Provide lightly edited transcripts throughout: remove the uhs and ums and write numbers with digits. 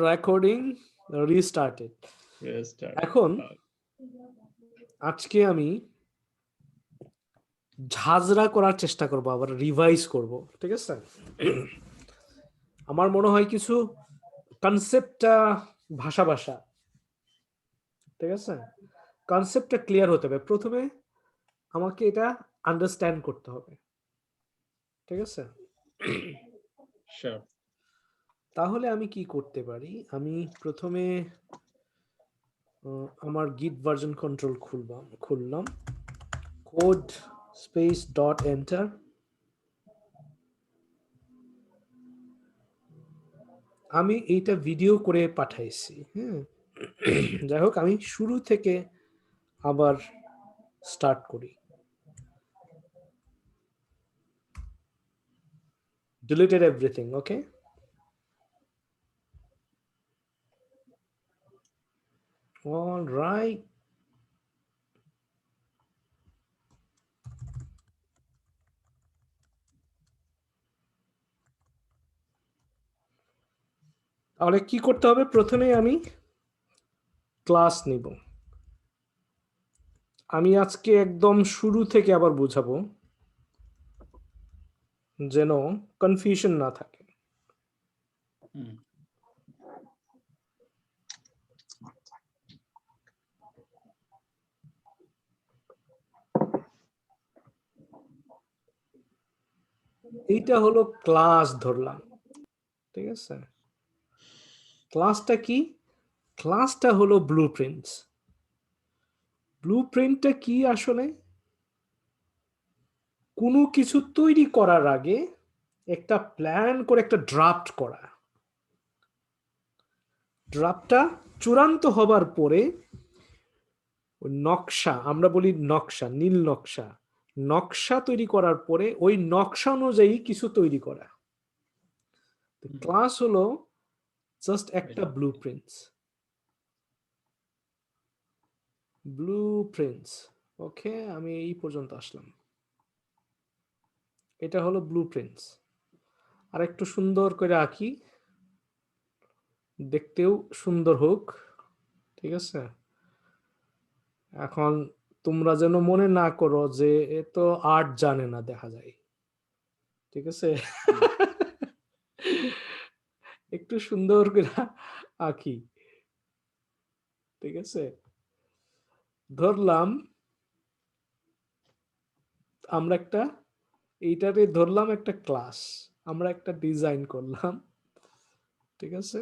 Recording রিস্টার্টেড। Restart. এখন আজকে আমি ঝাঁঝরা করার চেষ্টা করব, আবার রিভাইজ করব, ঠিক আছে? আমার মনে হয় কিছু কনসেপ্টটা ভাষা ভাষা, ঠিক আছে? কনসেপ্টটা ক্লিয়ার হতে হবে। প্রথমে আমাকে এটা আন্ডারস্ট্যান্ড করতে হবে, ঠিক আছে? Sure. তাহলে আমি কি করতে পারি? আমি প্রথমে আমার গিট ভার্সন কন্ট্রোল খুললাম, কোড স্পেস ডট এন্টার। আমি এইটা ভিডিও করে পাঠাইছি, হ্যাঁ। যাই হোক, আমি শুরু থেকে আবার স্টার্ট করি। Deleted everything, okay? All right. তাহলে কি করতে হবে? প্রথমে আমি ক্লাস নিব। আমি আজকে একদম শুরু থেকে আবার বুঝাবো, যেন কনফিউশন না থাকে। এইটা হলো ক্লাস ধরলাম, ঠিক আছে? ক্লাসটা কি? ক্লাসটা হলো ব্লুপ্রিন্টস। ব্লুপ্রিন্টটা কি আসলে? কোনো কিছু তৈরি করার আগে একটা প্ল্যান করে একটা ড্রাফট করা। ড্রাফটটা চূড়ান্ত হবার পরে নকশা, আমরা বলি নকশা, নীল নকশা, নকশা তৈরি করার পরে ওই নকশা অনুযায়ী কিছু তৈরি করা। ক্লাস হলো জাস্ট একটা ব্লুপ্রিন্টস। ব্লুপ্রিন্টস, ওকে? আমি এই পর্যন্ত আসলাম। এটা হলো ব্লুপ্রিন্টস। আর একটু সুন্দর করে আঁকি, দেখতেও সুন্দর হোক, ঠিক আছে? এখন তোমরা যেন মনে না করো যে এ তো আর্ট জানে না, দেখা যায়, ঠিক আছে? একটু সুন্দর করে আঁকি, ঠিক আছে? ধরলাম আমরা একটা, এইটাতে ধরলাম একটা ক্লাস, আমরা একটা ডিজাইন করলাম, ঠিক আছে?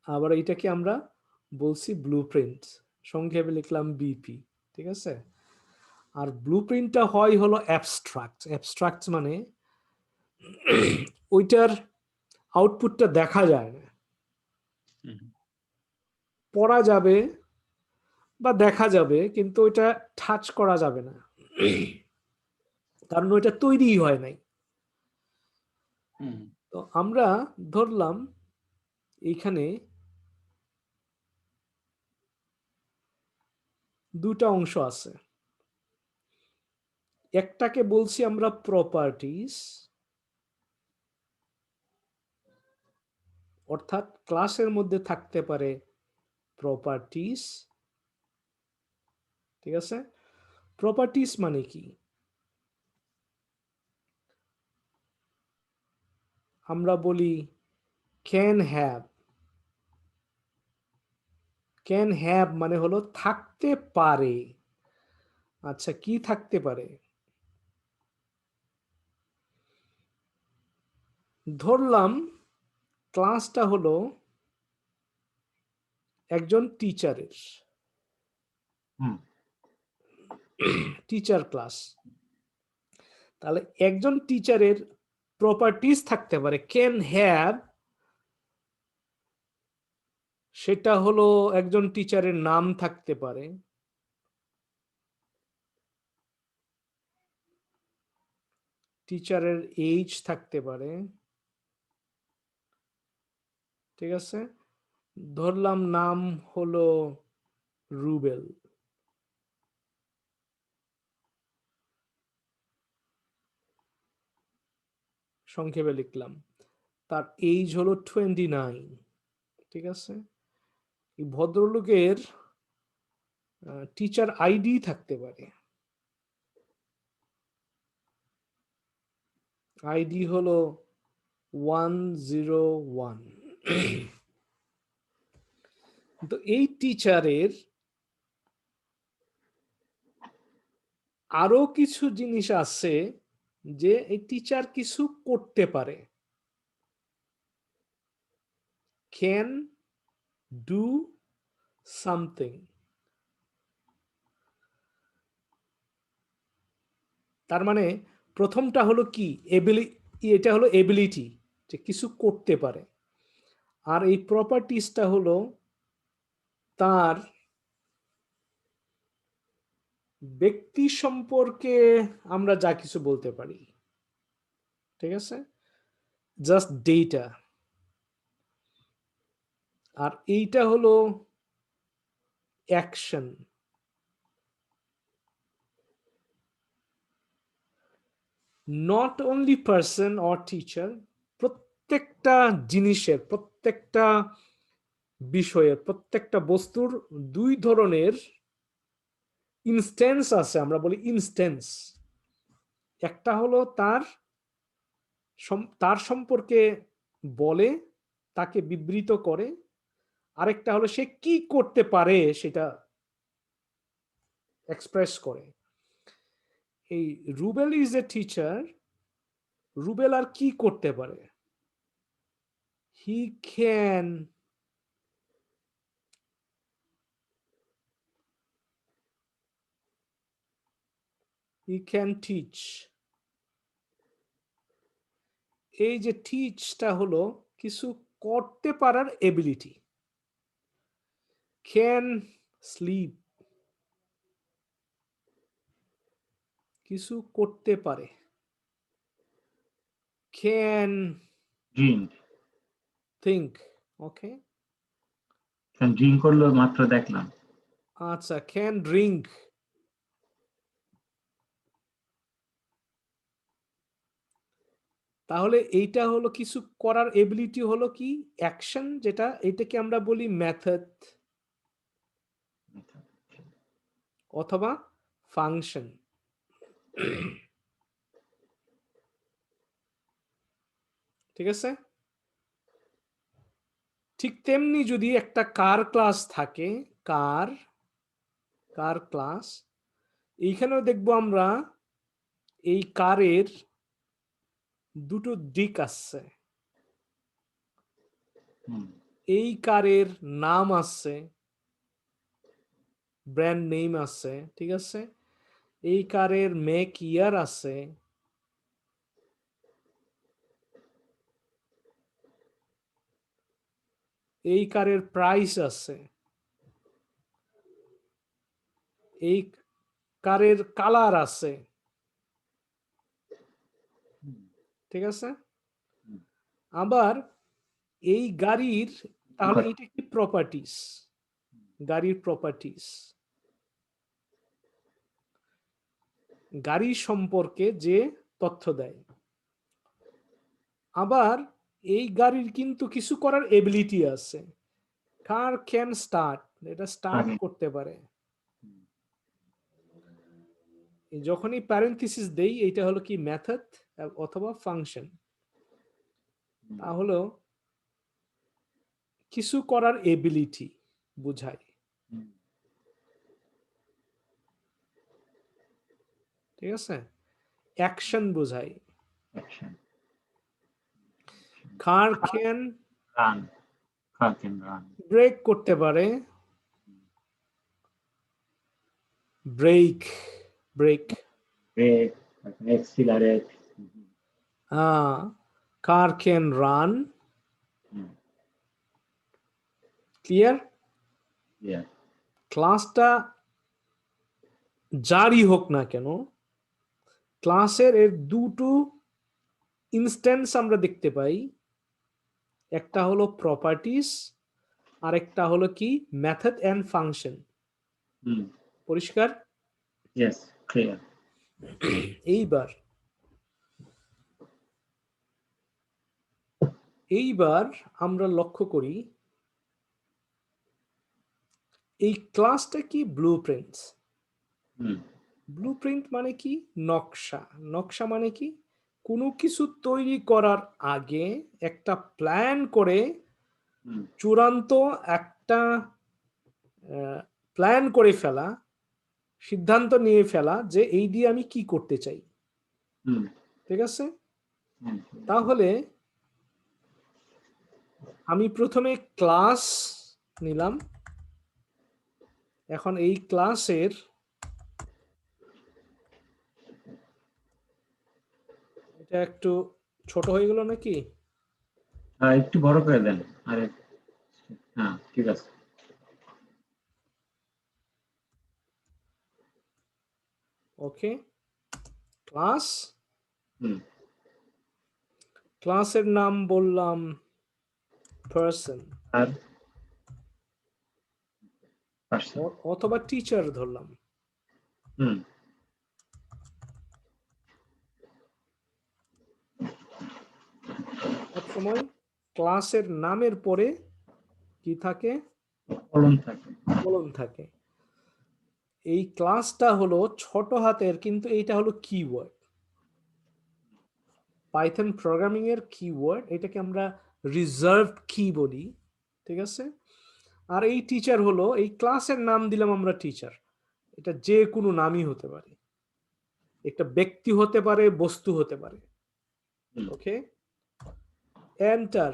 আবার এইটাকে আমরা বলছি ব্লুপ্রিন্ট, সংক্ষেপে লিখলাম বিপি, ঠিক আছে? আর ব্লুপ্রিন্টটা হয় হলো অ্যাবস্ট্রাক্ট। অ্যাবস্ট্রাক্ট মানে ওইটার আউটপুটটা দেখা যায় না, পড়া যাবে বা দেখা যাবে, কিন্তু ওইটা টাচ করা যাবে না, কারণ ওইটা তৈরি হয় নাই। তো আমরা ধরলাম এইখানে দুটা অংশ আছে। একটাকে বলছি আমরা প্রপার্টিজ, অর্থাৎ ক্লাসের মধ্যে থাকতে পারে প্রপার্টিজ, ঠিক আছে? প্রপার্টিজ মানে কি? আমরা বলি ক্যান হ্যাভ। ক্যান হ্যাভ মানে হলো থাকতে পারে। আচ্ছা, কি থাকতে পারে? ধরলাম ক্লাসটা হলো একজন টিচারের, টিচার ক্লাস। তাহলে একজন টিচারের প্রপার্টিজ থাকতে পারে, ক্যান হ্যাভ। সেটা হলো একজন টিচারের নাম থাকতে পারে, টিচারের এজ থাকতে পারে, ঠিক আছে? ধরলাম নাম হলো রুবেল, সংক্ষেপে লিখলাম। তার এজ হলো 29, ঠিক আছে? এই ভদ্রলোকের টিচার আইডি থাকতে পারে, আইডি হলো 101। তো এই টিচারের আরো কিছু জিনিস আছে যে এই টিচার কিছু করতে পারে, ক্যান ডু সামথিং। তার মানে প্রথমটা হলো কি, এটা হলো এবিলিটি, যে কিছু করতে পারে। আর এই প্রপার্টিসটা হলো তার ব্যক্তি সম্পর্কে আমরা যা কিছু বলতে পারি, ঠিক আছে? Just data. আর এইটা হলো action. Not only person or teacher, প্রত্যেকটা জিনিসের, প্রত্যেকটা বিষয়ের, প্রত্যেকটা বস্তুর দুই ধরনের ইনস্ট্যান্স আছে, আমরা বলি ইনস্ট্যান্স। একটা হলো তার সম্পর্কে বলে, তাকে বিবৃত করে। আরেকটা হলো সে কি করতে পারে সেটা এক্সপ্রেস করে। এই Rubel is a teacher, Rubel আর কি করতে পারে? He can teach. এই যে টিচটা হলো কিছু করতে পারার এবিলিটি। ক্যান স্লিপ, কিছু করতে পারে। Can drink, think, okay. Drink করলো মাত্র দেখলাম। আচ্ছা, ক্যান ড্রিঙ্ক। তাহলে এইটা হলো কিছু করার এবিলিটি, হলো কি অ্যাকশন, যেটা এটাকে আমরা বলি মেথড অথবা ফাংশন। ঠিক আছে? ঠিক তেমনি যদি একটা কার ক্লাস থাকে, কার ক্লাস, এইখানেও দেখবো আমরা এই কারের দুটো দিক আছে। এই কারের নাম আছে, ব্র্যান্ড নেম আছে, ঠিক আছে? এই কারের মেক ইয়ার আছে, এই কারের প্রাইস আছে, এই কারের কালার আছে, ঠিক আছে? আবার এই গাড়ির, তাহলে এটা কি প্রপার্টিস, গাড়ির প্রপার্টিস, গাড়ি সম্পর্কে যে তথ্য দেয়। আবার এই গাড়ির কিন্তু কিছু করার এবিলিটি আছে। কার ক্যান স্টার্ট, এটা স্টার্ট করতে পারে। যখনই প্যারেনথিসিস দেই, এটা হলো কি মেথড অথবা ফাংশন। তাহলে কিছু করার এবিলিটি বোঝায়, ঠিক আছে? অ্যাকশন বোঝায়। Car can run, car can run, brake করতে পারে, brake brake brake, accelerate. Car can run. Clear? ক্লাসটা জারি হোক না কেন, ক্লাসের এর দুটো ইনস্ট্যান্স আমরা দেখতে পাই। একটা হলো প্রপার্টিস, আর একটা হলো কি মেথড এন্ড ফাংশন। পরিষ্কার? Yes, clear. এইবার এইবার আমরা লক্ষ্য করি এই ক্লাসটা কি ব্লুপ্রিন্টস। হুম ব্লুপ্রিন্ট মানে কি? নকশা। নকশা মানে কি? কোনো কিছু তৈরি করার আগে একটা প্ল্যান করে হুম চূড়ান্ত একটা প্ল্যান করে ফেলা, সিদ্ধান্ত নিয়ে ফেলা যে এই দিয়ে আমি কি করতে চাই। হুম ঠিক আছে? হুম তাহলে আমি প্রথমে ক্লাস নিলাম। এখন এই ক্লাসের এটা একটু ছোট হয়ে গেল নাকি? একটু বড় করে দেন। আরে হ্যাঁ ঠিক আছে। ওকে, ক্লাস। হুম ক্লাসের নাম বললাম পার্সন আর পার্সন। অথবা টিচার ধরলাম। হুম সবসময় ক্লাসের নামের পরে কি থাকে? কলম থাকে। কোলন থাকে। এই ক্লাসটা হলো ছোট হাতের, কিন্তু এইটা হলো কিওয়ার্ড। পাইথন প্রোগ্রামিং এর কিওয়ার্ড, এটাকে আমরা রিজার্ভড কি বলি। ঠিক আছে? আর এই টিচার হলো, এই ক্লাসের নাম দিলাম আমরা টিচার। এটা যে কোনো নামই হতে পারে, একটা ব্যক্তি হতে পারে, বস্তু হতে পারে। হুম ওকে, এন্টার।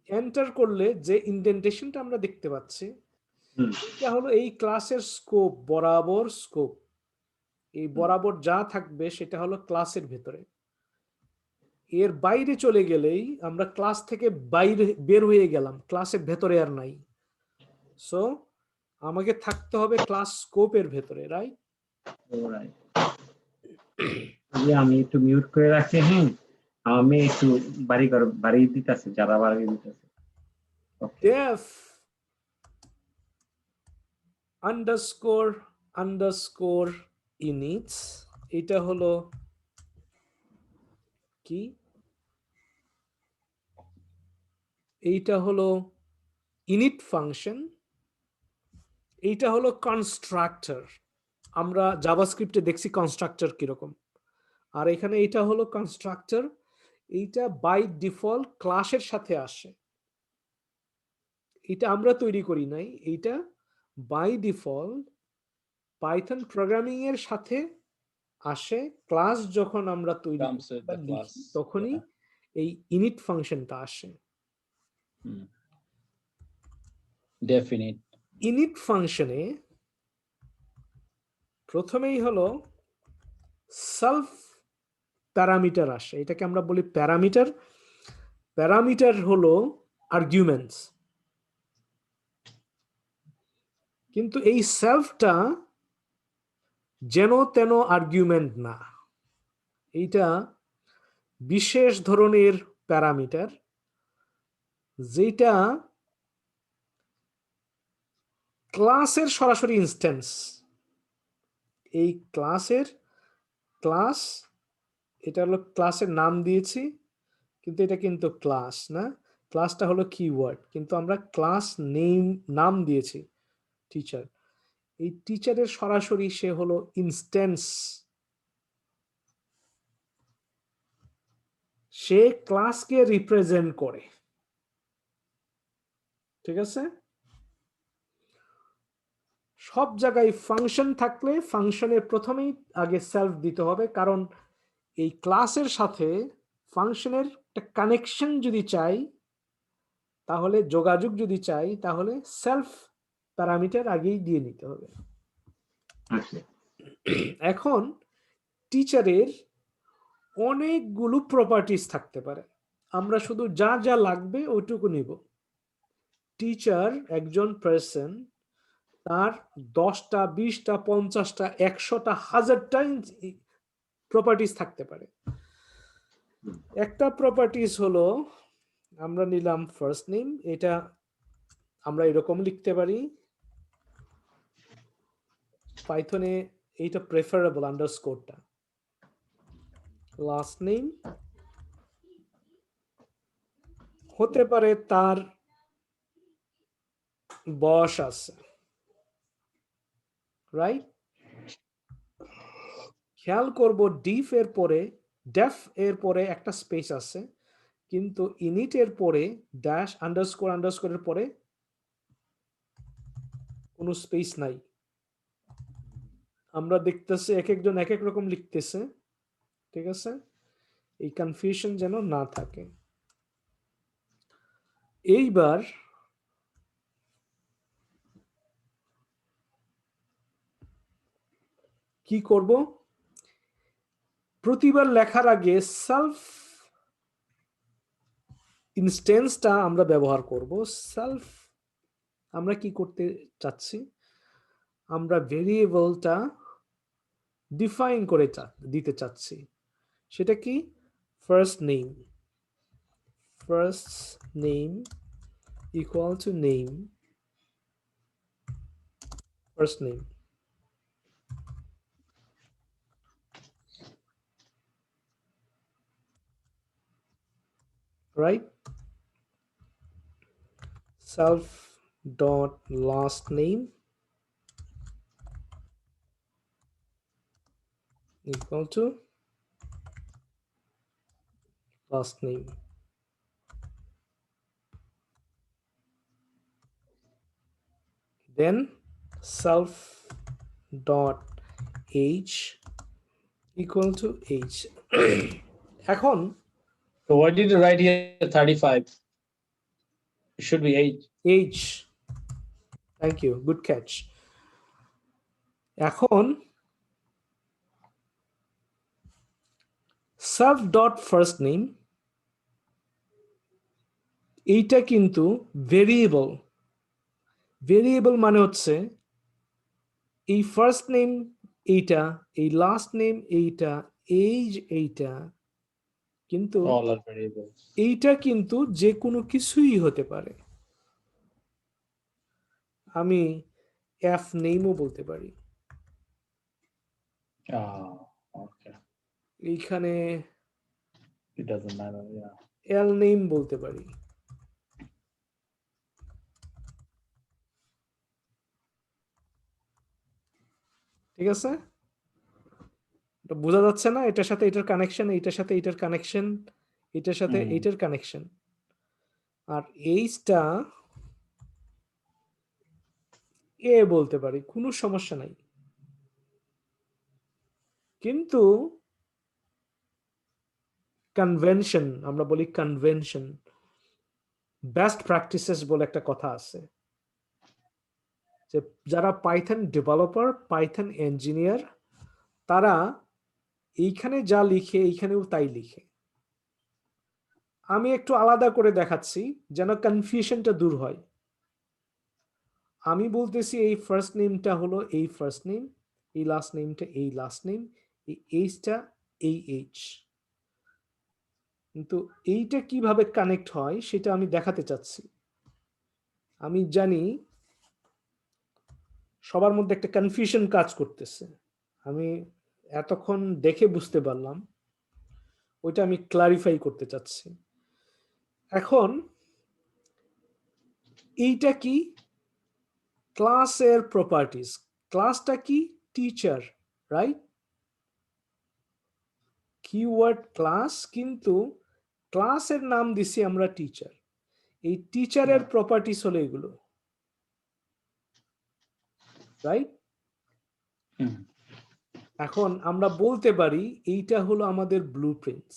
এন্টার করলে যে ইনডেন্টেশনটা আমরা দেখতে পাচ্ছি, হুম এটা হলো এই ক্লাসের স্কোপ, বরাবর স্কোপ। এই বরাবর যা থাকবে সেটা হলো ক্লাসের ভেতরে। এর বাইরে চলে গেলেই আমরা ক্লাস থেকে বাইরে বের হয়ে গেলাম, ক্লাসের ভেতরে আর নাই। সো আমাকে থাকতে হবে ক্লাস স্কোপের ভেতরে, রাইট? alright. আমি একটু মিউট করে রাখি। হ্যাঁ আমি একটু বাড়ি দিতেছে, যারা বাড়ি দিতেছে। ওকে ডেফ আন্ডারস্কোর আন্ডারস্কোর ইনিটস, এটা হলো কি? এইটা হলো ইনিট ফাংশন। এইটা হলো কনস্ট্রাক্টর। আমরা জাভাস্ক্রিপ্টে দেখছি কনস্ট্রাক্টর কিরকম, আর এখানে এটা হলো কনস্ট্রাক্টর। এইটা বাই ডিফল্ট ক্লাসের সাথে আসে, এটা আমরা তৈরি করি নাই। এইটা বাই ডিফল্ট পাইথন প্রোগ্রামিং এর সাথে আসে। ক্লাস যখন আমরা তৈরি Comes with বা the লিখি class. তখনই Yeah. এই ইনিট ফাংশনটা আসে। Hmm. Definite. ইনিট ফাংশনে প্রথমেই হলো সেলফ প্যারামিটার আসে, এটাকে আমরা বলি প্যারামিটার। প্যারামিটার হলো আর্গুমেন্টস, কিন্তু এই সেলফটা যেন তেন আর্গুমেন্ট না। এইটা বিশেষ ধরনের প্যারামিটার, যেটা ক্লাসের সরাসরি ইনস্ট্যান্স। এই ক্লাসের ক্লাস, এটা হলো ক্লাসের নাম দিয়েছি, কিন্তু এটা কিন্তু ক্লাস না। ক্লাসটা হলো কিওয়ার্ড, কিন্তু আমরা ক্লাস নেম নাম দিয়েছি টিচার। এই টিচারের সরাসরি সে হলো ইনস্ট্যান্স, সে ক্লাসকে রিপ্রেজেন্ট করে। ঠিক আছে? সব জায়গায় ফাংশন থাকলে ফাংশনের প্রথমেই আগে সেলফ দিতে হবে, কারণ এই ক্লাসের সাথে ফাংশনের একটা কানেকশন যদি চাই, তাহলে যোগাযোগ যদি চাই, তাহলে সেলফ প্যারামিটার আগেই দিয়ে নিতে হবে। আচ্ছা এখন টিচারের অনেকগুলো প্রপার্টিজ থাকতে পারে, আমরা শুধু যা যা লাগবে ওইটুকু নিব। টিচার একজন পার্সন, তার 10টা 20টা 50টা 100টা 1000টা প্রপার্টিজ থাকতে পারে। একটা প্রপার্টিজ হলো, আমরা নিলাম ফার্স্ট নেম, এটা আমরা এরকম লিখতে পারি পাইথনে, এইটা প্রেফারেবল আন্ডারস্কোরটা। লাস্ট নেম, হতে পারে তার বয়স আছে, রাইট? খেয়াল করব ডেফ এর পরে একটা স্পেস আছে, কিন্তু ইনিট এর পরে ড্যাশ আন্ডারস্কোর এর পরে কোনো স্পেস নাই। আমরা দেখতেছি এক একজন এক এক রকম লিখতেছে, ঠিক আছে? এই কনফিউশন যেন না থাকে। এইবার কি করব? প্রতিবার লেখার আগে সেলফ ইনস্টেন্সটা আমরা ব্যবহার করব। সেলফ আমরা কি করতে চাচ্ছি? আমরা ভেরিয়েবলটা ডিফাইন করে দিতে চাচ্ছি। সেটা কি? First name equal to name, first name, right? Self dot last name equal to last name. Then self dot age equal to age. এখন So why did you write here 35? It should be 8. age, thank you, good catch. এখন self dot first name এইটা কিন্তু variable মানে হচ্ছে এই first name এইটা, এই last name এইটা, এজ এইটা, কিন্তু All are variables. এইটা কিন্তু যে কোনো কিছুই হতে পারে। আমি এফ নেমও বলতে পারি, Oh, okay. এইখানে It doesn't matter. Yeah. L name বলতে পারি। ঠিক আছে? এটা বোঝা যাচ্ছে না? এটার সাথে এটার কানেকশন, এটার সাথে এটার কানেকশন, এটার সাথে এটার কানেকশন। আর এইটা এ বলতে পারি, কোনো সমস্যা নাই। কিন্তু কনভেনশন, আমরা বলি কনভেনশন, বেস্ট প্র্যাকটিসেস বলে একটা কথা আছে, যে যারা পাইথন ডেভেলপার, পাইথন ইঞ্জিনিয়ার, তারা এইখানে যা লিখে এইখানেও তাই লিখে। আমি একটু আলাদা করে দেখাচ্ছি যেন কনফিউশনটা দূর হয়। আমি বলতেছি এই ফার্স্ট নেমটা হলো এই ফার্স্ট নেম, এই লাস্ট নেমটা এই লাস্ট নেম, এই এইচটা এই এইচ, কিন্তু এইটা কিভাবে কানেক্ট হয় সেটা আমি দেখাতে চাচ্ছি। আমি জানি সবার মধ্যে একটা কনফিউশন কাজ করতেছে, আমি এতক্ষণ দেখে বুঝতে পারলাম, ওইটা আমি ক্লারিফাই করতে চাচ্ছি। এখন এইটা কি? ক্লাসের প্রপার্টিজ। ক্লাসটা কি? Teacher, right? কিওয়ার্ড ক্লাস, কিন্তু ক্লাসের নাম দিছি আমরা টিচার। এই টিচারের প্রপার্টিজ হলো এগুলো, রাইট? এখন আমরা বলতে পারি এইটা হলো আমাদের ব্লুপ্রিন্টস।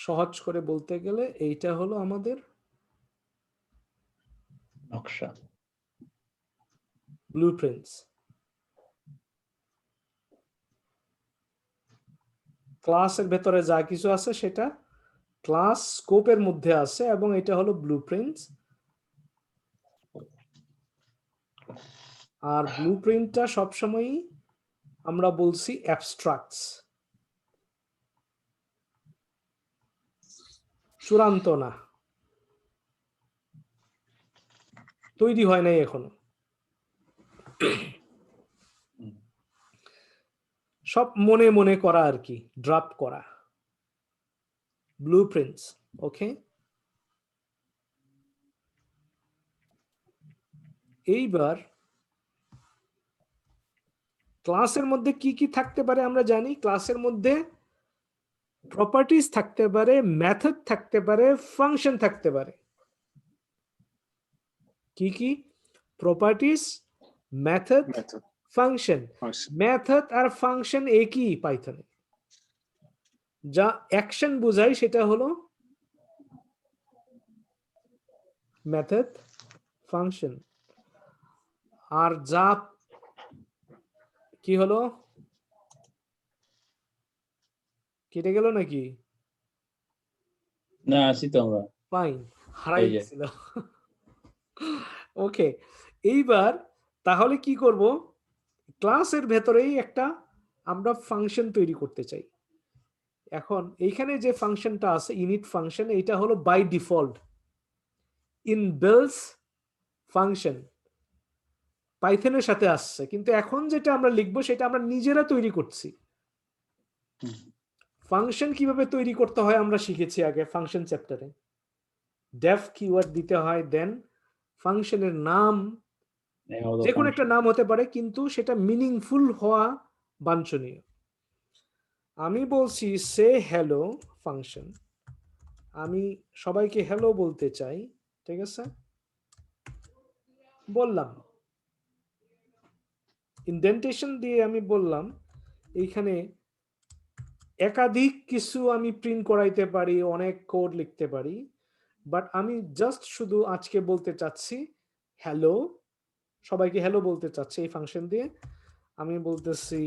সহজ করে বলতে গেলে এইটা হলো আমাদের নকশা, ব্লুপ্রিন্টস। ক্লাসের ভেতরে যা কিছু আছে সেটা ক্লাস স্কোপের মধ্যে আছে, এবং এটা হলো ব্লুপ্রিন্টস। আর ব্লুপ্রিন্টটা সবসময়ই আমরা বলছি অ্যাবস্ট্রাক্টস, চূড়ান্ত না, তৈরি হয় নাই এখনো। সব মনে মনে করা আর কি, ড্রাফট করা, ব্লুপ্রিন্টস। ওকে, এইবার ক্লাসের মধ্যে কি কি থাকতে পারে আমরা জানি। ক্লাসের মধ্যে প্রপার্টিজ থাকতে পারে, মেথড থাকতে পারে, ফাংশন থাকতে পারে। কি কি? Properties, method, Method. Function. Function. Method আর ফাংশন একই পাইথনে। যা অ্যাকশন বোঝায় সেটা হলো মেথড, ফাংশন। আর যা কি হলো, কেটে গেল নাকি? না, আছি তো আমরা। ফাইন, হারাই এই যে। গেছিল। ওকে, এইবার তাহলে কি করব? ক্লাসের ভেতরেই একটা আমরা ফাংশন তৈরি করতে চাই। এখন এইখানে যে ফাংশনটা আছে ইনিট ফাংশন, এটা হলো বাই ডিফল্ট ইনবিল্ট ফাংশন, পাইথনের সাথে আসছে। কিন্তু এখন যেটা আমরা লিখবো সেটা আমরা নিজেরা তৈরি করছি। ফাংশন কিভাবে তৈরি করতে হয় আমরা শিখেছি আগে ফাংশন চ্যাপ্টারে। ডেফ কিওয়ার্ড দিতে হয়, দেন ফাংশনের নাম, Name of the যে কোনো একটা function. নাম হতে পারে কিন্তু সেটা মিনিংফুল হওয়া বাঞ্ছনীয়। আমি বলছি সে হ্যালো ফাংশন, আমি সবাইকে হ্যালো বলতে চাই, ঠিক আছে? বললাম, ইনডেন্টেশন দিয়ে আমি বললাম এইখানে একাধিক কিছু আমি প্রিন্ট করাইতে পারি, অনেক কোড লিখতে পারি, বাট আমি জাস্ট শুধু আজকে বলতে চাচ্ছি হ্যালো, সবাইকে হ্যালো বলতে চাচ্ছি এই ফাংশন দিয়ে। আমি বলতেছি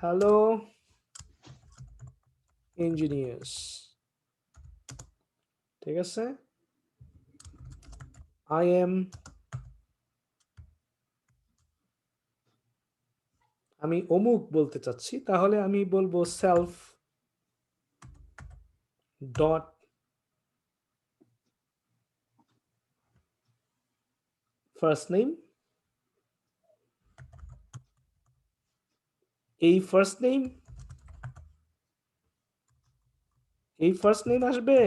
হ্যালো ইঞ্জিনিয়ার্স, ঠিক আছে? আই এম, আমি অমুক বলতে চাচ্ছি, তাহলে আমি বলবো সেলফ ডট ফার্স্ট নেম। এই ফার্স্ট নেম, এই ফার্স্ট নেম আসবে,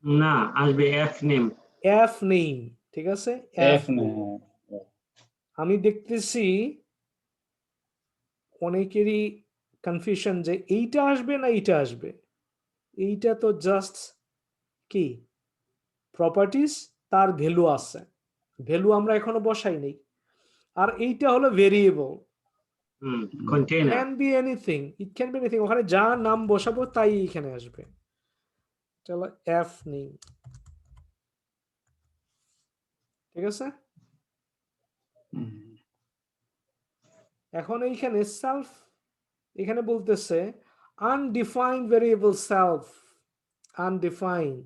না, আসবে এফ নেম। এফ নেম, ঠিক আছে? F name। না। আমি দেখতেছি অনেকেরই কনফিউশন যে এইটা আসবে না এইটা আসবে। এইটা তো জাস্ট কি প্রপার্টিজ, তার ভ্যালু আছে, ভ্যালু আমরা এখনো বসাই নেই। আর এইটা হলো variable, container. Can be anything, it can be anything, ওখানে যা নাম বসাবো তাই এখানে আসবে। চলো এফ নেম, ঠিক আছে? এখন এইখানে সেলফ, এখানে বলতেছে আনডিফাইন্ড ভেরিয়েবল সেলফ, আনডিফাইন্ড।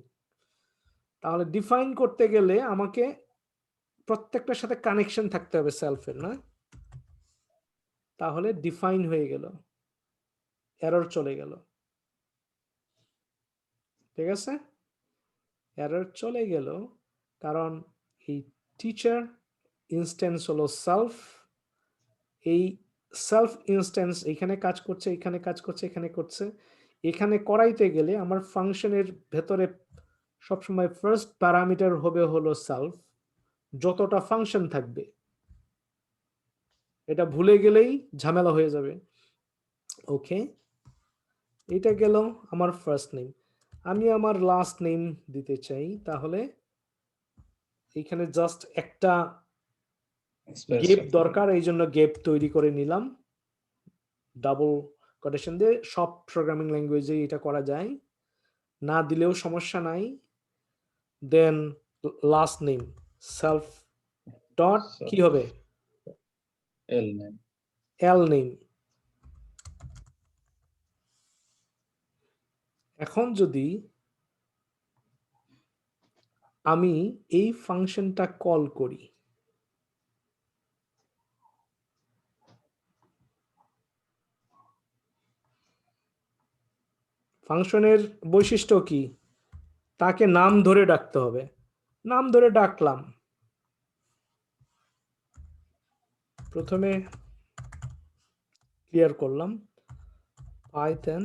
তাহলে ডিফাইন করতে গেলে আমাকে প্রত্যেকটার সাথে কানেকশন থাকতে হবে সেলফের, না? তাহলে ডিফাইন হয়ে গেল, এরর চলে গেল, ঠিক আছে? এরর চলে গেল কারণ এই টিচার ইনস্ট্যান্স হলো সেলফ, এই সেলফ ইনস্ট্যান্স এখানে কাজ করছে, এখানে কাজ করছে, এখানে করছে। এখানে করাইতে গেলে আমার ফাংশনের ভেতরে সবসময় ফার্স্ট প্যারামিটার হবে হলো সেলফ, যতটা ফাংশন থাকবে। এটা ভুলে গেলেই ঝামেলা হয়ে যাবে। ওকে, এটা গেল আমার ফার্স্ট নেম। আমি আমার লাস্ট নেম দিতে চাই, তাহলে এখানে জাস্ট একটা গেপ দরকার, এই জন্য গেপ তৈরি করে নিলাম ডাবল কোটেশন দিয়ে। সব প্রোগ্রামিং ল্যাঙ্গুয়েজে এটা করা যায়, না দিলেও সমস্যা নাই। দেন লাস্ট নেম সেলফ ডট কি হবে, L name. এল নেম। এখন যদি আমি এই ফাংশনটা কল করি, ফাংশনের বৈশিষ্ট্য কি? তাকে নাম ধরে ডাকতে হবে। নাম ধরে ডাকলাম, ক্লিয়ার করলাম। পাইথন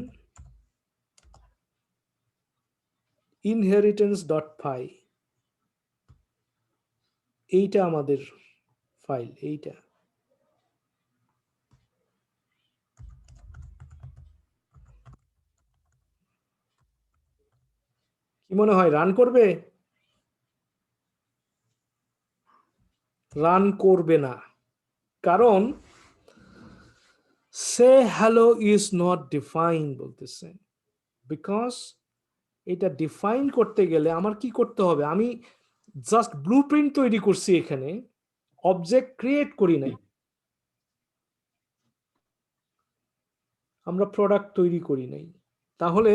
inheritance.py, এইটা আমাদের ফাইল। এইটা কি মনে হয় রান করবে? রান করবে না, কারণ সে হ্যালো ইজ নট ডিফাইন বলতেছে। বিকজ এটা ডিফাইন করতে গেলে আমার কি করতে হবে? আমি জাস্ট ব্লুপ্রিন্ট তৈরি করছি, এখানে অবজেক্ট ক্রিয়েট করি নাই, আমরা প্রোডাক্ট তৈরি করি নাই। তাহলে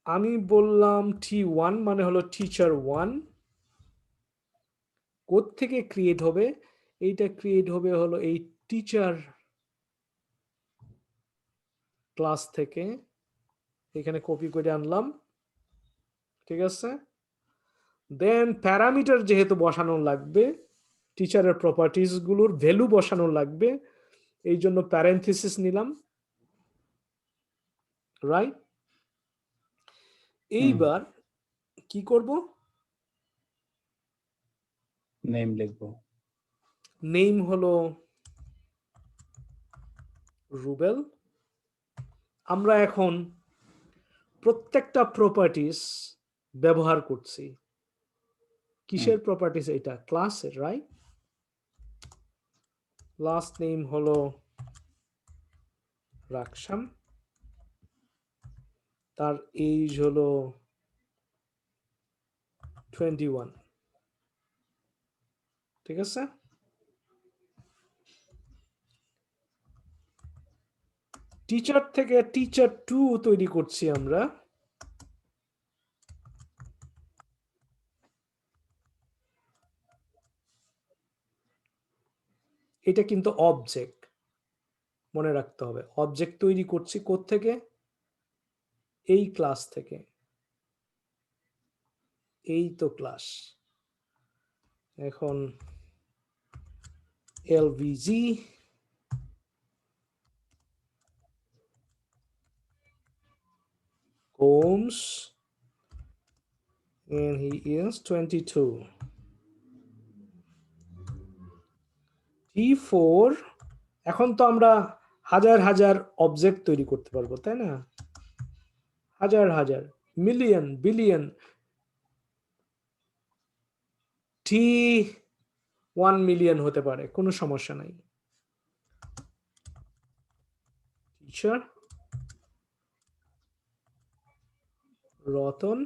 আমি বললাম T1 মানে হলো টিচার 1, কোথ থেকে ক্রিয়েট হবে? এইটা ক্রিয়েট হবে হলো এই টিচার ক্লাস থেকে, এখানে কপি করে আনলাম, ঠিক আছে। দেন প্যারামিটার যেহেতু বসানো লাগবে, টিচারের প্রপার্টিজ গুলোর ভ্যালু বসানো লাগবে, এই জন্য প্যারেনথেসিস নিলাম, রাইট। এইবার কি করব? নেম লিখবো। নেম হলো রুবেল। আমরা এখন প্রত্যেকটা প্রপার্টিস ব্যবহার করছি। কিসের প্রপার্টিস? এটা ক্লাসের, রাইট। লাস্ট নেম হলো রাকসাম, তার এজ হলো 21, ঠিক আছে। টিচার থেকে টিচার 2 তৈরি করছি আমরা। এটা কিন্তু অবজেক্ট, মনে রাখতে হবে। অবজেক্ট তৈরি করছি কোত্থেকে? এই ক্লাস থেকে। এই তো ক্লাস। এখন LVG Combs and he is 22. T4, এখন তো আমরা হাজার হাজার অবজেক্ট তৈরি করতে পারবো, তাই না? হাজার হাজার, মিলিয়ন, বিলিয়ন। T1 মিলিয়ন হতে পারে, কোনো সমস্যা নাই। Teacher Ratan,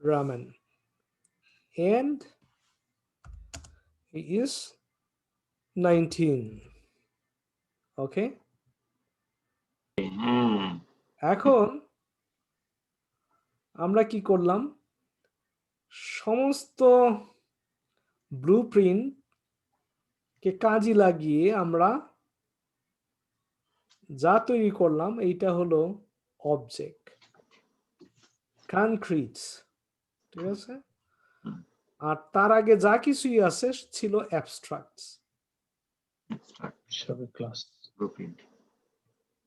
Raman, and he is 19. Okay, এখন আমরা কি করলাম? সমস্ত ব্লুপ্রিন্ট কে কাজে লাগিয়ে আমরা যা তৈরি করলাম, এইটা হলো অবজেক্ট, কনক্রিটস, ঠিক আছে। আর তার আগে যা কিছুই আছে ছিল অ্যাবস্ট্রাক্টস। সবই ক্লাস। ব্লুপ্রিন্ট।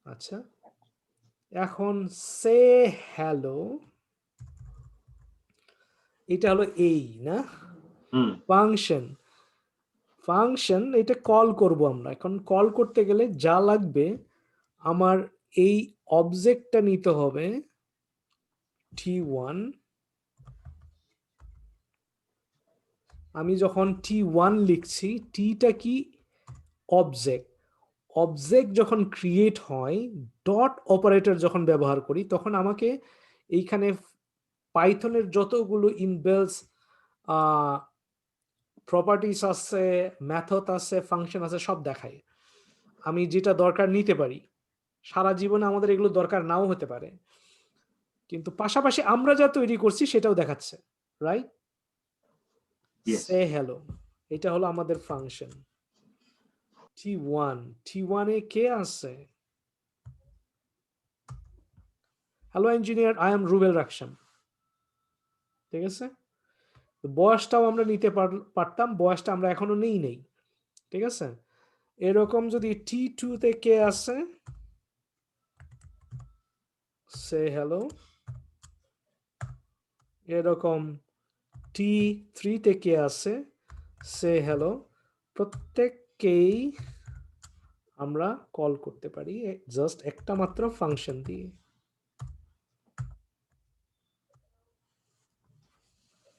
আচ্ছা, এখন সে হ্যালো, এটা হলো এই না ফাংশন। ফাংশন এটা কল করব আমরা। এখন কল করতে গেলে যা লাগবে, আমার এই অবজেক্টটা নিতে হবে T1। আমি যখন T1 লিখছি, টিটা কি? অবজেক্ট। অবজেক্ট যখন ক্রিয়েট হয়, ডট অপারেটর যখন ব্যবহার করি, তখন আমাকে এইখানে পাইথনের যতগুলো ইনবিল্ট প্রপার্টিস আছে, মেথড আছে, ফাংশন আছে, সব দেখায়। আমি যেটা দরকার নিতে পারি। সারা জীবনে আমাদের এগুলো দরকার নাও হতে পারে, কিন্তু পাশাপাশি আমরা যা তৈরি করছি সেটাও দেখাচ্ছে, রাইট। সে হ্যালো, এটা হলো আমাদের ফাংশন T1। T1 এ কে আছে? Hello engineer, I am Rubel Raksam. ঠিক আছে? তো বয়সটাও আমরা নিতে পারতাম, বয়সটা আমরা এখনো নেই। ঠিক আছে? এরকম যদি T2 তে কে আছে, সে হ্যালো। এরকম T3 তে কে আছে, সে হ্যালো। প্রত্যেককেই আমরা কল করতে পারি জাস্ট একটা মাত্র ফাংশন দিয়ে।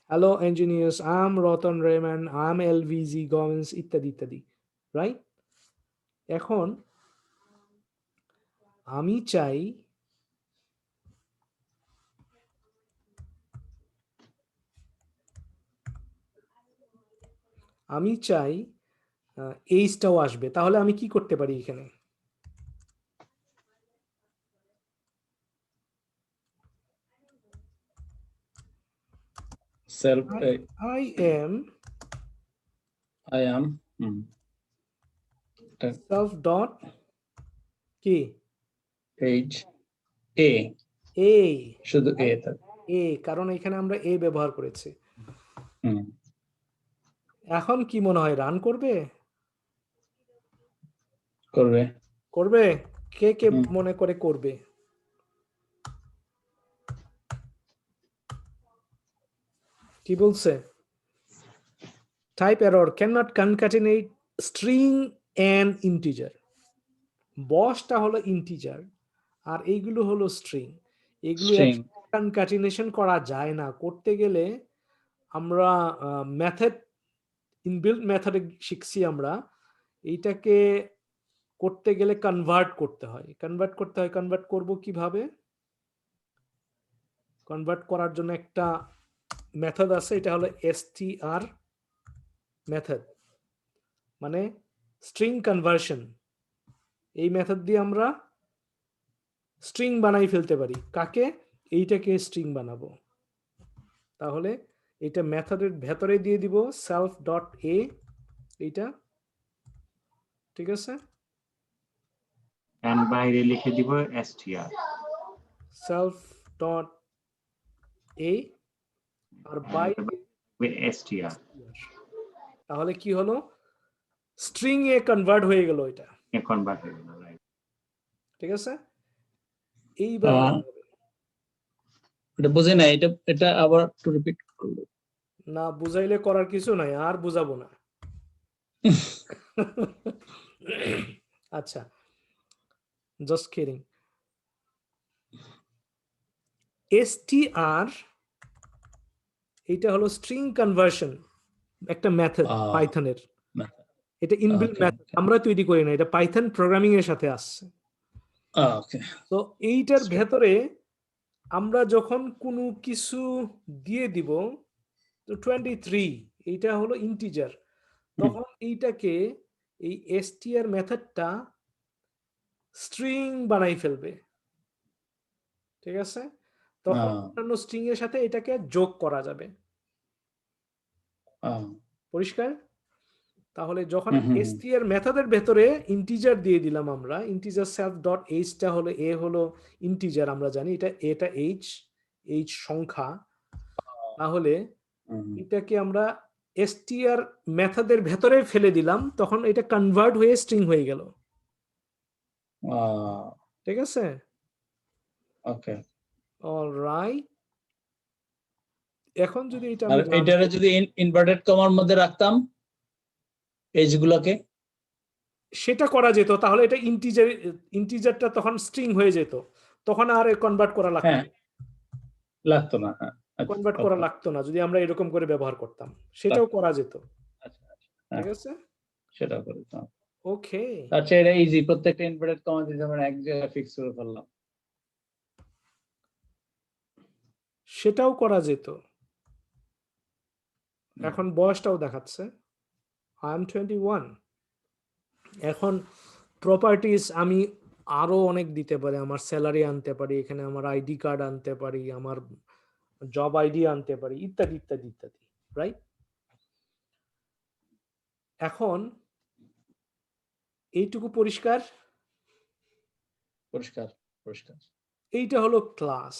Hello engineers, I am Ratan Rahman, I am LVG governments, ইত্যাদি ইত্যাদি, রাইট? এখন আমি চাই এইচটাও আসবে, তাহলে আমি কি করতে পারি এখানে? Self, I am I am. self dot কি Age A. a শুধু A থাকে। a, কারণ এখানে আমরা a ব্যবহার করেছি। হুম, এখন কি মনে হয়, রান করবে? করবে। করবে? কে কে হুম। মনে করে করবে? কি বলছে? Type error, cannot concatenate string and integer. বসটা হলো ইন্টিজার আর এইগুলো হলো স্ট্রিং, এগুলো String. কনক্যাটিনেশন করা যায় না। করতে গেলে আমরা মেথড, ইনবিল্ট মেথডে শিখছি আমরা, এইটাকে করতে গেলে কনভার্ট করতে হয়। কনভার্ট করব কিভাবে? কনভার্ট করার জন্য একটা মেথড আছে, এটা হলো str মেথড, মানে স্ট্রিং কনভার্সন। এই মেথড দিয়ে আমরা স্ট্রিং বানাই ফেলতে পারি। কাকে? এইটাকে স্ট্রিং বানাবো। তাহলে এটা মেথডের ভেতরে দিয়ে দিব সেলফ ডট এ, এইটা ঠিক আছে? এন্ড বাইরে লিখে দিব str, সেলফ ডট এ আর বাইরে str তাহলে কি হলো, স্ট্রিং এ কনভার্ট হয়ে গেল এটা। এখন বার হয়ে গেল, রাইট? ঠিক আছে? এইভাবে হবে। এটা বুঝে না, এটা আবার একটু রিপিট করলো। না বুঝাইলে করার কিছু নাই, আর বুঝাবো না। আচ্ছা, জাস্ট কিডিং। str এটা হলো স্ট্রিং কনভার্সন, একটা মেথড পাইথনের। এটা ইনবিল্ট Okay, মেথড, আমরা তৈরি করি না, এটা পাইথন প্রোগ্রামিং এর সাথে আসছে। ওকে। তো এইটার ভেতরে আমরা যখন কোনো কিছু দিয়ে দিব, তো 23 এইটা হলো ইন্টিজার, তখন এইটাকে এই str মেথডটা স্ট্রিং বানাই ফেলবে। ঠিক আছে? তখন অন্যান্য স্ট্রিং এর সাথে এটাকে যোগ করা যাবে। পরিষ্কার? তাহলে যখন str মেথডের ভেতরে ইন্টিজার দিয়ে দিলাম আমরা, ইন্টিজার সেলফ ডট এইচ টা হলো এ, হলো ইন্টিজার, আমরা জানি এটা এইচ সংখ্যা। তাহলে এটাকে আমরা str মেথডের ভেতরে ফেলে দিলাম, তখন এটা কনভার্ট হয়ে স্ট্রিং হয়ে গেল। ঠিক আছে? ওকে। অলরাইট। এখন যদি এটা আর আমি run এটারে করি, যদি ইনভার্টেড কমার মধ্যে রাখতাম এজ গুলাকে, সেটা করা যেত, তাহলে এটা ইন্টিজারটা তখন স্ট্রিং হয়ে যেত, তখন আর কনভার্ট করা লাগতো হ্যাঁ, না। লাগতো না। হ্যাঁ, কনভার্ট করা লাগতো না যদি আমরা এরকম করে ব্যবহার করতাম, সেটাও করা যেত। ঠিক আছে? সেটা করতাম। ওকে, আচ্ছা, এটা ইজি, প্রত্যেকটা ইনভার্টেড কমা দিতে আমরা এক জায়গায় ফিক্স করে ফেললাম। সেটাও করা যেত। এখন বয়সটাও দেখাচ্ছে, আই এম 21। এখন প্রপার্টিজ আমি আরো অনেক দিতে পারি, আমার স্যালারি আনতে পারি, এখানে আমার আইডি কার্ড আনতে পারি, আমার জব আইডি আনতে পারি, ইত্যাদি ইত্যাদি ইত্যাদি, রাইট? এখন এইটুকু পরিষ্কার? পরিষ্কার, পরিষ্কার। এইটা হলো ক্লাস।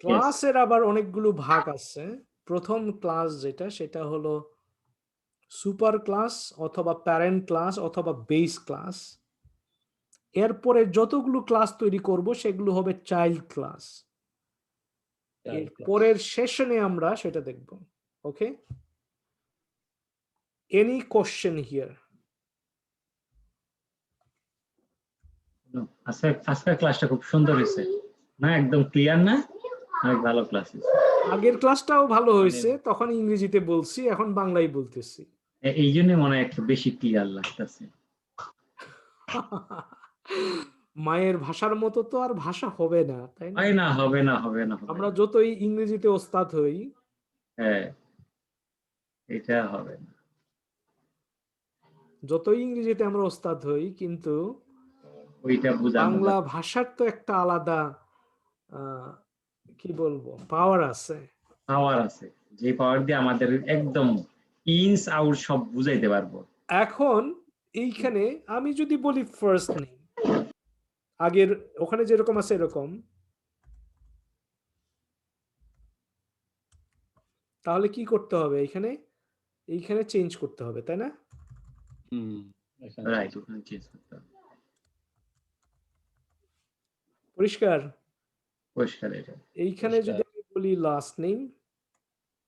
ক্লাসের আবার অনেকগুলো ভাগ আছে। প্রথম ক্লাস যেটা সেটা হলো সুপার ক্লাস অথবা প্যারেন্ট ক্লাস অথবা বেস ক্লাস। এরপরে যতগুলো ক্লাস তৈরি করব সেগুলো হবে চাইল্ড ক্লাস। এর পরের সেশনে আমরা সেটা দেখব। ওকে, এনি কোশ্চেন হিয়ার? আজকের ক্লাসটা খুব সুন্দর হয়েছে না, একদম ক্লিয়ার না, অনেক ভালো ক্লাস হয়েছে। আগের ক্লাসটাও ভালো হয়েছে, তখন ইংরেজিতে বলছি, এখন বাংলায় বলতেছি। এই জন্য মনে হয় একটু বেশি ক্লিয়ার লাগতেছে। মায়ের ভাষার মতো তো আর ভাষা হবে না, তাই না? না, হবে না, হবে না, হবে আমরা না। যতই ইংরেজিতে ওস্তাদ হই, হ্যাঁ, এটা হবে না। যতই ইংরেজিতে আমরা ওস্তাদ হই, কিন্তু ওইটা বোঝানো বাংলা ভাষার তো একটা আলাদা কি বলবো পাওয়ার আছে। পাওয়ার আছে, যে পাওয়ার দিয়ে আমাদের একদম ইনস আউট সব বুঝাইতে পারবো। এখন এইখানে আমি যদি বলি ফার্স্ট নেম, আগের ওখানে যেরকম আছে এরকম, তাহলে কি করতে হবে? এইখানে চেঞ্জ করতে হবে, তাই না? রাইট, ওখানে চেঞ্জ করতে হবে। পরিষ্কার? পরিষ্কার এটা। এইখানে যদি আমি বলি লাস্ট নেম,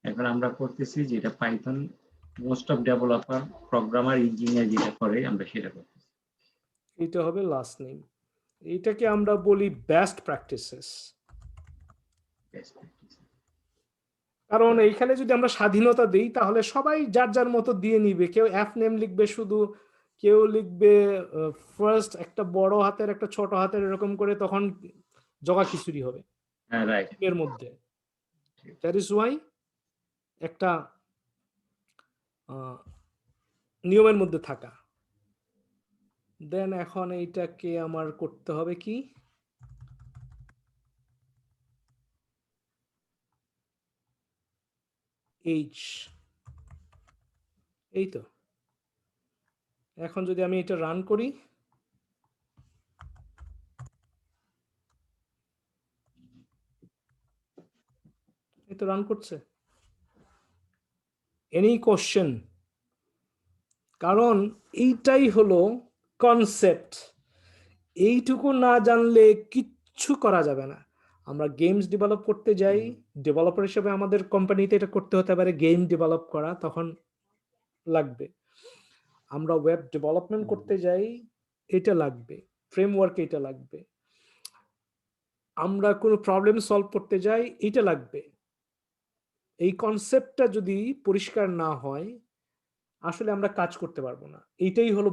এখন আমরা করতেছি যেটা Python most of developer, programmer, engineer যেটা করে, আমরা সেটা করতেছি। এটা হবে লাস্ট নেম। এইটাকে আমরা বলি বেস্ট প্র্যাকটিসেস। কারণ এইখানে যদি আমরা স্বাধীনতা দিই তাহলে সবাই যার যার মতো দিয়ে নিবে। কেউ এফ নেম লিখবে শুধু, কেউ লিখবে ফার্স্ট একটা বড় হাতের একটা ছোট হাতের, এরকম করে, তখন জগা খিচুড়ি হবে হ্যাঁ, রাইট। এর মধ্যে। দ্যাট ইজ ওয়াই একটা নিয়মের মধ্যে থাকা। দেন এখন এইটাকে আমার করতে হবে কি, এইচ, এই তো। এখন যদি আমি এটা রান করি, এই তো রান করছে। Any question? কারণ এইটাই হলো কনসেপ্ট। এইটুকু না জানলে কিচ্ছু করা যাবে না। আমরা গেমস ডেভেলপ করতে যাই, ডেভেলপার হিসেবে আমাদের কোম্পানিতে এটা করতে হতে পারে, গেম ডেভেলপ করা, তখন লাগবে। আমরা ওয়েব ডেভেলপমেন্ট করতে যাই, এটা লাগবে, ফ্রেমওয়ার্ক এটা লাগবে। আমরা কোনো প্রবলেম সলভ করতে যাই, এটা লাগবে। এই কনসেপ্টটা যদি পরিষ্কার না হয়, আসলে আমরা কাজ করতে পারবো না। এইটাই হলো